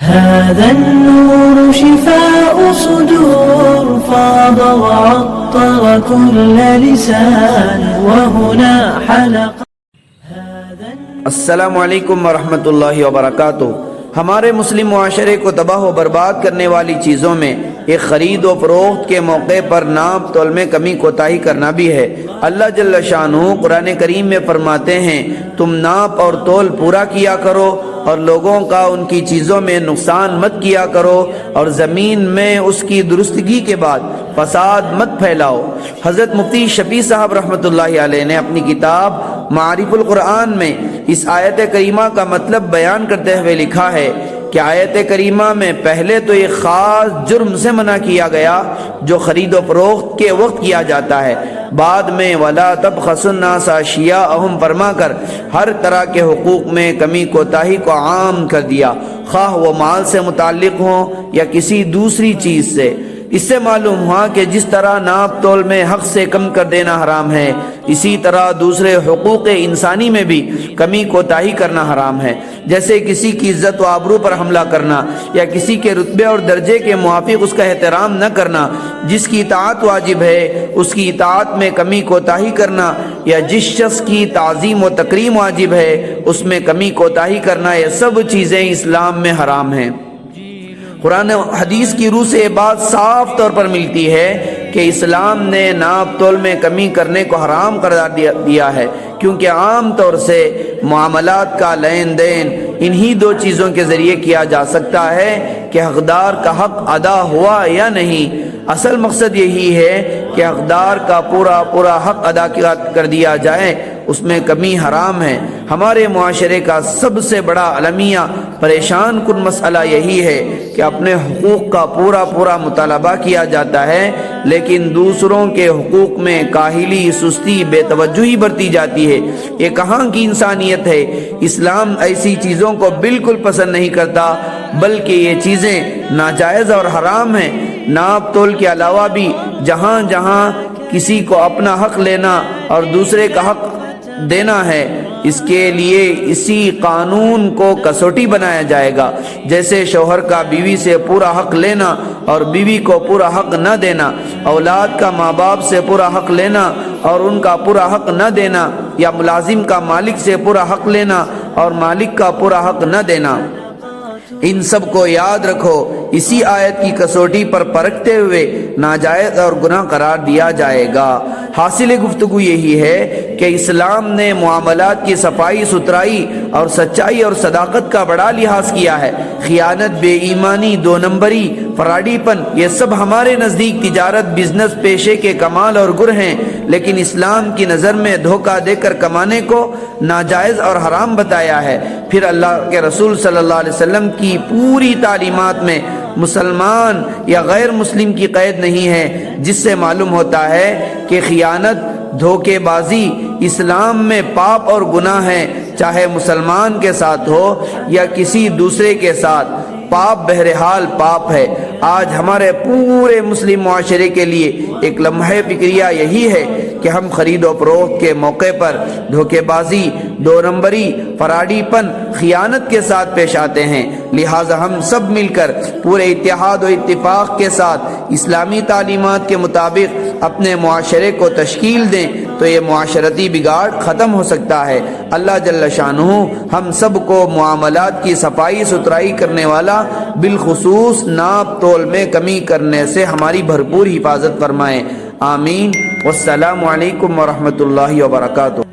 هذا النور شفاء صدور فاض وعطر كل لسان وهنا حلق. السلام علیکم ورحمۃ اللہ وبرکاتہ. ہمارے مسلم معاشرے کو تباہ و برباد کرنے والی چیزوں میں ایک خرید و فروخت کے موقع پر ناپ تول میں کمی کوتاہی کرنا بھی ہے. اللہ جل شانہ قرآن کریم میں فرماتے ہیں تم ناپ اور تول پورا کیا کرو اور لوگوں کا ان کی چیزوں میں نقصان مت کیا کرو اور زمین میں اس کی درستگی کے بعد فساد مت پھیلاؤ. حضرت مفتی شفیع صاحب رحمۃ اللہ علیہ نے اپنی کتاب معارف القرآن میں اس آیت کریمہ کا مطلب بیان کرتے ہوئے لکھا ہے کہ آیت کریمہ میں پہلے تو ایک خاص جرم سے منع کیا گیا جو خرید و فروخت کے وقت کیا جاتا ہے. بعد میں وَلَا تَبْخَسُوا النَّاسَ أَشْيَاءَهُمْ فرما کر ہر طرح کے حقوق میں کمی کوتاہی کو عام کر دیا، خواہ وہ مال سے متعلق ہوں یا کسی دوسری چیز سے. اس سے معلوم ہوا کہ جس طرح ناپ تول میں حق سے کم کر دینا حرام ہے، اسی طرح دوسرے حقوق انسانی میں بھی کمی کوتاہی کرنا حرام ہے. جیسے کسی کی عزت و آبرو پر حملہ کرنا یا کسی کے رتبے اور درجے کے موافق اس کا احترام نہ کرنا، جس کی اطاعت واجب ہے اس کی اطاعت میں کمی کوتاہی کرنا، یا جس شخص کی تعظیم و تکریم واجب ہے اس میں کمی کوتاہی کرنا، یہ سب چیزیں اسلام میں حرام ہیں. قرآن و حدیث کی روح سے یہ بات صاف طور پر ملتی ہے کہ اسلام نے ناپ تول میں کمی کرنے کو حرام قرار دیا ہے، کیونکہ عام طور سے معاملات کا لین دین انہی دو چیزوں کے ذریعے کیا جا سکتا ہے کہ حقدار کا حق ادا ہوا یا نہیں. اصل مقصد یہی ہے کہ حقدار کا پورا حق ادا کر دیا جائے، اس میں کمی حرام ہے. ہمارے معاشرے کا سب سے بڑا المیہ پریشان کن مسئلہ یہی ہے کہ اپنے حقوق کا پورا مطالبہ کیا جاتا ہے لیکن دوسروں کے حقوق میں کاہلی، سستی، بے توجہی برتی جاتی ہے. یہ کہاں کی انسانیت ہے؟ اسلام ایسی چیزوں کو بالکل پسند نہیں کرتا، بلکہ یہ چیزیں ناجائز اور حرام ہیں. ناپ تول کے علاوہ بھی جہاں جہاں کسی کو اپنا حق لینا اور دوسرے کا حق دینا ہے، اس کے لیے اسی قانون کو کسوٹی بنایا جائے گا. جیسے شوہر کا بیوی سے پورا حق لینا اور بیوی کو پورا حق نہ دینا، اولاد کا ماں باپ سے پورا حق لینا اور ان کا پورا حق نہ دینا، یا ملازم کا مالک سے پورا حق لینا اور مالک کا پورا حق نہ دینا. ان سب کو یاد رکھو، اسی آیت کی کسوٹی پر پرکھتے ہوئے ناجائز اور گناہ قرار دیا جائے گا. حاصل گفتگو یہی ہے کہ اسلام نے معاملات کی صفائی ستھرائی اور سچائی اور صداقت کا بڑا لحاظ کیا ہے. خیانت، بے ایمانی، دو نمبری، فراڈی پن، یہ سب ہمارے نزدیک تجارت، بزنس، پیشے کے کمال اور گر ہیں، لیکن اسلام کی نظر میں دھوکہ دے کر کمانے کو ناجائز اور حرام بتایا ہے. پھر اللہ کے رسول صلی اللہ علیہ وسلم کی پوری تعلیمات میں مسلمان یا غیر مسلم کی قید نہیں ہے، جس سے معلوم ہوتا ہے کہ خیانت، دھوکے بازی اسلام میں پاپ اور گناہ ہے، چاہے مسلمان کے ساتھ ہو یا کسی دوسرے کے ساتھ. پاپ بہرحال پاپ ہے. آج ہمارے پورے مسلم معاشرے کے لیے ایک لمحہ فکریہ یہی ہے کہ ہم خرید و فروخت کے موقع پر دھوکے بازی، دو نمبری، فراڈی پن، خیانت کے ساتھ پیش آتے ہیں. لہٰذا ہم سب مل کر پورے اتحاد و اتفاق کے ساتھ اسلامی تعلیمات کے مطابق اپنے معاشرے کو تشکیل دیں تو یہ معاشرتی بگاڑ ختم ہو سکتا ہے. اللہ جل شانہ ہم سب کو معاملات کی صفائی ستھرائی کرنے والا، بالخصوص ناپ تول میں کمی کرنے سے ہماری بھرپور حفاظت فرمائے. آمین. والسلام علیکم ورحمۃ اللہ وبرکاتہ.